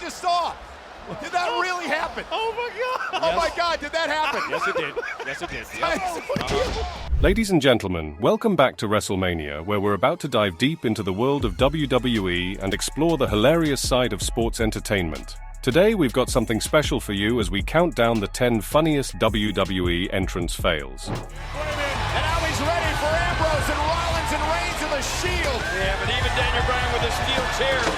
just saw? Did that really happen? Oh my God! Oh my God, did that happen? Yes, it did. Yes, it did. Yep. Ladies and gentlemen, welcome back to WrestleMania, where we're about to dive deep into the world of WWE and explore the hilarious side of sports entertainment. Today, we've got something special for you as we count down the 10 funniest WWE entrance fails. And now he's ready for Ambrose and Rollins and Reigns and the Shield. Yeah, but even Daniel Bryan with a steel chair.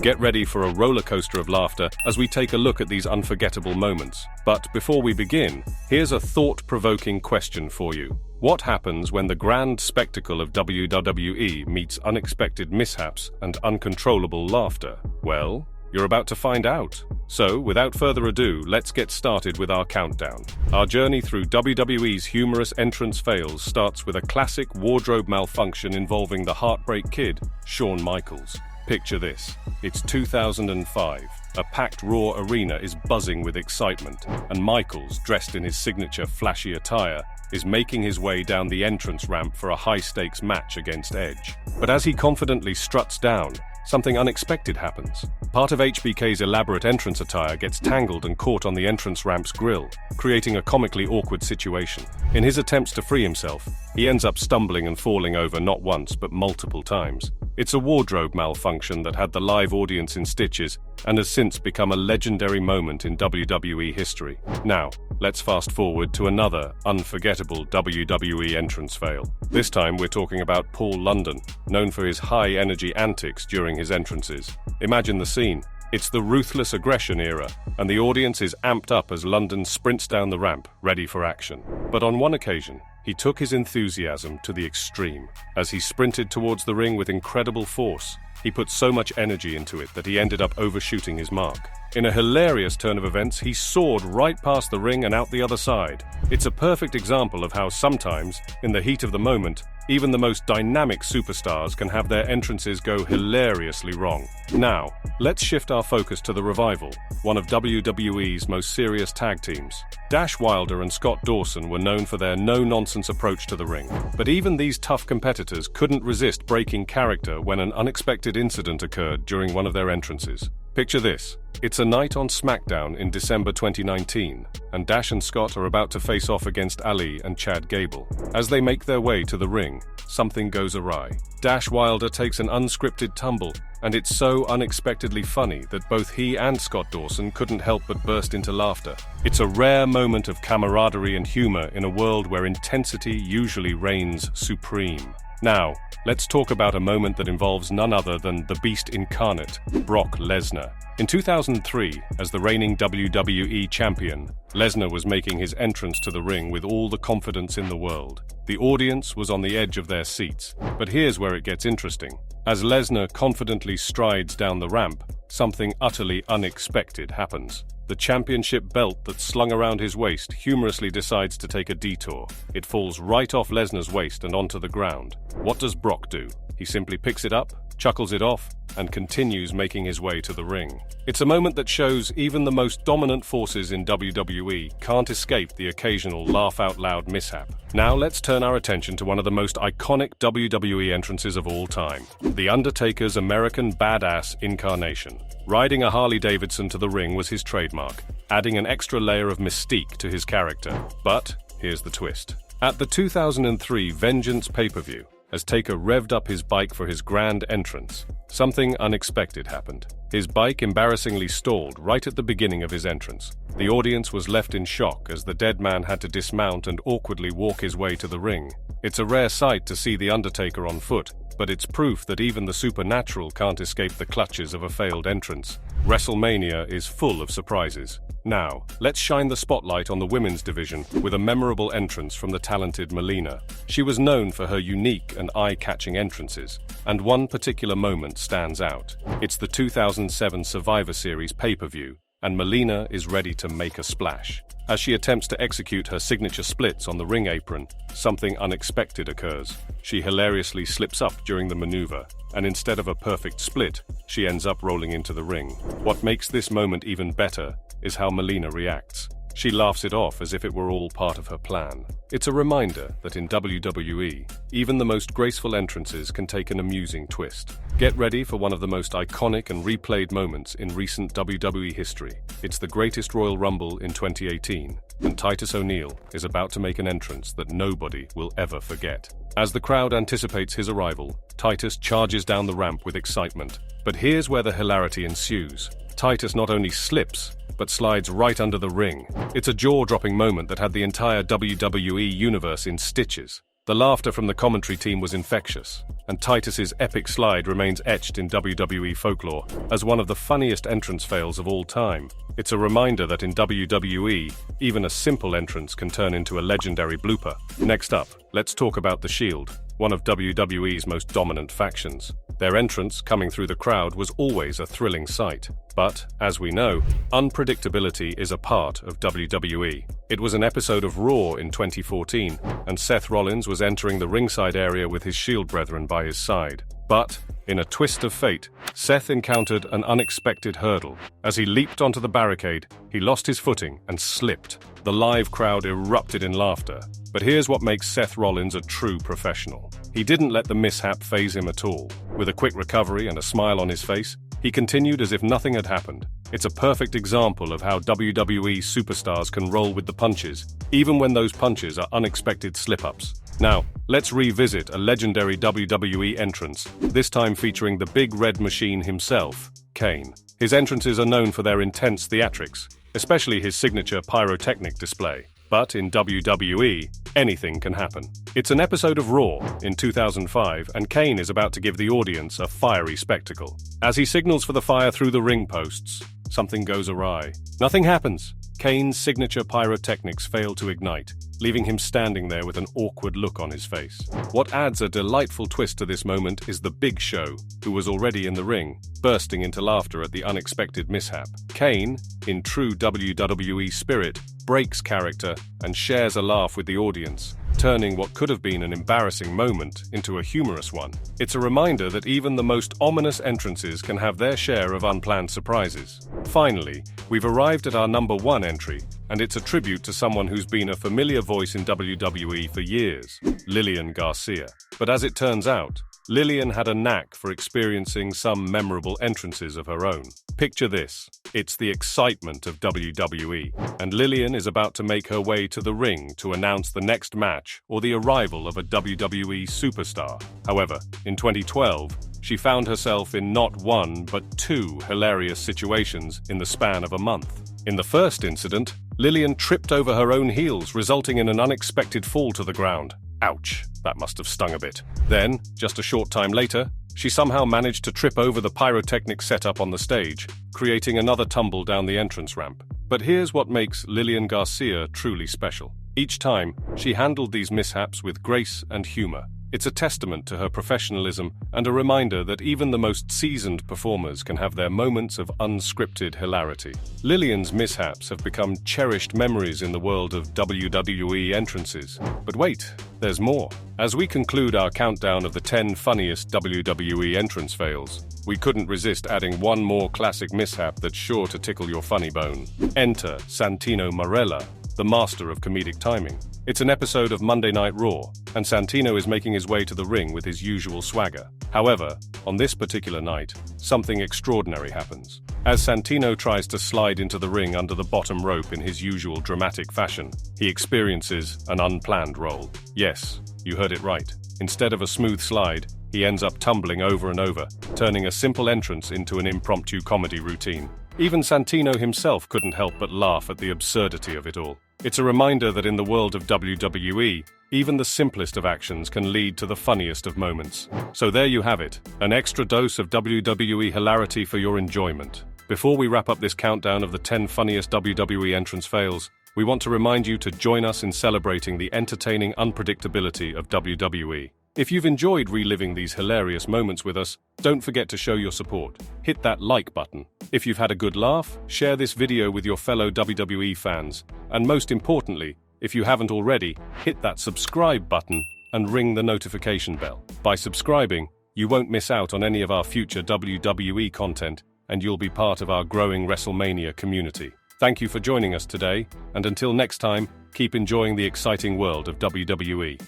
Get ready for a roller coaster of laughter as we take a look at these unforgettable moments. But before we begin, here's a thought-provoking question for you. What happens when the grand spectacle of WWE meets unexpected mishaps and uncontrollable laughter? Well, you're about to find out. So, without further ado, let's get started with our countdown. Our journey through WWE's humorous entrance fails starts with a classic wardrobe malfunction involving the Heartbreak Kid, Shawn Michaels. Picture this. It's 2005. A packed Raw arena is buzzing with excitement, and Michaels, dressed in his signature flashy attire, is making his way down the entrance ramp for a high-stakes match against Edge. But as he confidently struts down, something unexpected happens. Part of HBK's elaborate entrance attire gets tangled and caught on the entrance ramp's grill, creating a comically awkward situation. In his attempts to free himself, he ends up stumbling and falling over not once but multiple times. It's a wardrobe malfunction that had the live audience in stitches and has since become a legendary moment in WWE history. Now, let's fast forward to another unforgettable WWE entrance fail. This time we're talking about Paul London, known for his high-energy antics during his entrances. Imagine the scene. It's the ruthless aggression era, and the audience is amped up as London sprints down the ramp, ready for action. But on one occasion, he took his enthusiasm to the extreme. As he sprinted towards the ring with incredible force, he put so much energy into it that he ended up overshooting his mark. In a hilarious turn of events, he soared right past the ring and out the other side. It's a perfect example of how sometimes, in the heat of the moment, even the most dynamic superstars can have their entrances go hilariously wrong. Now, let's shift our focus to the Revival, one of WWE's most serious tag teams. Dash Wilder and Scott Dawson were known for their no-nonsense approach to the ring, but even these tough competitors couldn't resist breaking character when an unexpected incident occurred during one of their entrances. Picture this. It's a night on SmackDown in December 2019, and Dash and Scott are about to face off against Ali and Chad Gable. As they make their way to the ring, something goes awry. Dash Wilder takes an unscripted tumble, and it's so unexpectedly funny that both he and Scott Dawson couldn't help but burst into laughter. It's a rare moment of camaraderie and humor in a world where intensity usually reigns supreme. Now, let's talk about a moment that involves none other than the Beast incarnate, Brock Lesnar. In 2003, as the reigning WWE champion, Lesnar was making his entrance to the ring with all the confidence in the world. The audience was on the edge of their seats, but here's where it gets interesting. As Lesnar confidently strides down the ramp, something utterly unexpected happens. The championship belt that's slung around his waist humorously decides to take a detour. It falls right off Lesnar's waist and onto the ground. What does Brock do? He simply picks it up, chuckles it off, and continues making his way to the ring. It's a moment that shows even the most dominant forces in WWE can't escape the occasional laugh-out-loud mishap. Now let's turn our attention to one of the most iconic WWE entrances of all time, The Undertaker's American Badass incarnation. Riding a Harley-Davidson to the ring was his trademark, adding an extra layer of mystique to his character. But here's the twist. At the 2003 Vengeance pay-per-view, as Taker revved up his bike for his grand entrance, something unexpected happened. His bike embarrassingly stalled right at the beginning of his entrance. The audience was left in shock as the dead man had to dismount and awkwardly walk his way to the ring. It's a rare sight to see The Undertaker on foot, but it's proof that even the supernatural can't escape the clutches of a failed entrance. WrestleMania is full of surprises. Now, let's shine the spotlight on the women's division with a memorable entrance from the talented Melina. She was known for her unique and eye-catching entrances, and one particular moment stands out. It's the 2007 Survivor Series pay-per-view, and Melina is ready to make a splash. As she attempts to execute her signature splits on the ring apron, something unexpected occurs. She hilariously slips up during the maneuver, and instead of a perfect split, she ends up rolling into the ring. What makes this moment even better is how Melina reacts. she laughs it off as if it were all part of her plan. It's a reminder that in WWE, even the most graceful entrances can take an amusing twist. Get ready for one of the most iconic and replayed moments in recent WWE history. It's the greatest Royal Rumble in 2018, and Titus O'Neil is about to make an entrance that nobody will ever forget. As the crowd anticipates his arrival, Titus charges down the ramp with excitement. But here's where the hilarity ensues. Titus not only slips, but slides right under the ring. It's a jaw-dropping moment that had the entire WWE universe in stitches. The laughter from the commentary team was infectious, and Titus's epic slide remains etched in WWE folklore as one of the funniest entrance fails of all time. It's a reminder that in WWE, even a simple entrance can turn into a legendary blooper. Next up, let's talk about The Shield, one of WWE's most dominant factions. Their entrance, coming through the crowd, was always a thrilling sight. But, as we know, unpredictability is a part of WWE. It was an episode of Raw in 2014, and Seth Rollins was entering the ringside area with his Shield brethren by his side. But, in a twist of fate, Seth encountered an unexpected hurdle. As he leaped onto the barricade, he lost his footing and slipped. The live crowd erupted in laughter. But here's what makes Seth Rollins a true professional. He didn't let the mishap faze him at all. With a quick recovery and a smile on his face, he continued as if nothing had happened. It's a perfect example of how WWE superstars can roll with the punches, even when those punches are unexpected slip-ups. Now, let's revisit a legendary WWE entrance, this time featuring the Big Red Machine himself, Kane. His entrances are known for their intense theatrics, especially his signature pyrotechnic display. But in WWE, anything can happen. It's an episode of Raw in 2005, and Kane is about to give the audience a fiery spectacle. As he signals for the fire through the ring posts, something goes awry. Nothing happens. Kane's signature pyrotechnics fail to ignite, leaving him standing there with an awkward look on his face. What adds a delightful twist to this moment is the Big Show, who was already in the ring, bursting into laughter at the unexpected mishap. Kane, in true WWE spirit, breaks character and shares a laugh with the audience, turning what could have been an embarrassing moment into a humorous one. It's a reminder that even the most ominous entrances can have their share of unplanned surprises. Finally, we've arrived at our number one entry, and it's a tribute to someone who's been a familiar voice in WWE for years, Lillian Garcia. But as it turns out, Lillian had a knack for experiencing some memorable entrances of her own. Picture this. It's the excitement of WWE, and Lillian is about to make her way to the ring to announce the next match or the arrival of a WWE superstar. However, in 2012, she found herself in not one but two hilarious situations in the span of a month. In the first incident, Lillian tripped over her own heels, resulting in an unexpected fall to the ground. Ouch, that must have stung a bit. Then, just a short time later, she somehow managed to trip over the pyrotechnic setup on the stage, creating another tumble down the entrance ramp. But here's what makes Lillian Garcia truly special. Each time, she handled these mishaps with grace and humor. It's a testament to her professionalism and a reminder that even the most seasoned performers can have their moments of unscripted hilarity. Lillian's mishaps have become cherished memories in the world of WWE entrances. But wait, there's more. As we conclude our countdown of the 10 funniest WWE entrance fails, we couldn't resist adding one more classic mishap that's sure to tickle your funny bone. Enter Santino Marella, the master of comedic timing. It's an episode of Monday Night Raw, and Santino is making his way to the ring with his usual swagger. However, on this particular night, something extraordinary happens. As Santino tries to slide into the ring under the bottom rope in his usual dramatic fashion, he experiences an unplanned roll. Yes, you heard it right. Instead of a smooth slide, he ends up tumbling over and over, turning a simple entrance into an impromptu comedy routine. Even Santino himself couldn't help but laugh at the absurdity of it all. It's a reminder that in the world of WWE, even the simplest of actions can lead to the funniest of moments. So there you have it, an extra dose of WWE hilarity for your enjoyment. Before we wrap up this countdown of the 10 funniest WWE entrance fails, we want to remind you to join us in celebrating the entertaining unpredictability of WWE. If you've enjoyed reliving these hilarious moments with us, don't forget to show your support. Hit that like button. If you've had a good laugh, share this video with your fellow WWE fans. And most importantly, if you haven't already, hit that subscribe button and ring the notification bell. By subscribing, you won't miss out on any of our future WWE content, and you'll be part of our growing WrestleMania community. Thank you for joining us today, and until next time, keep enjoying the exciting world of WWE.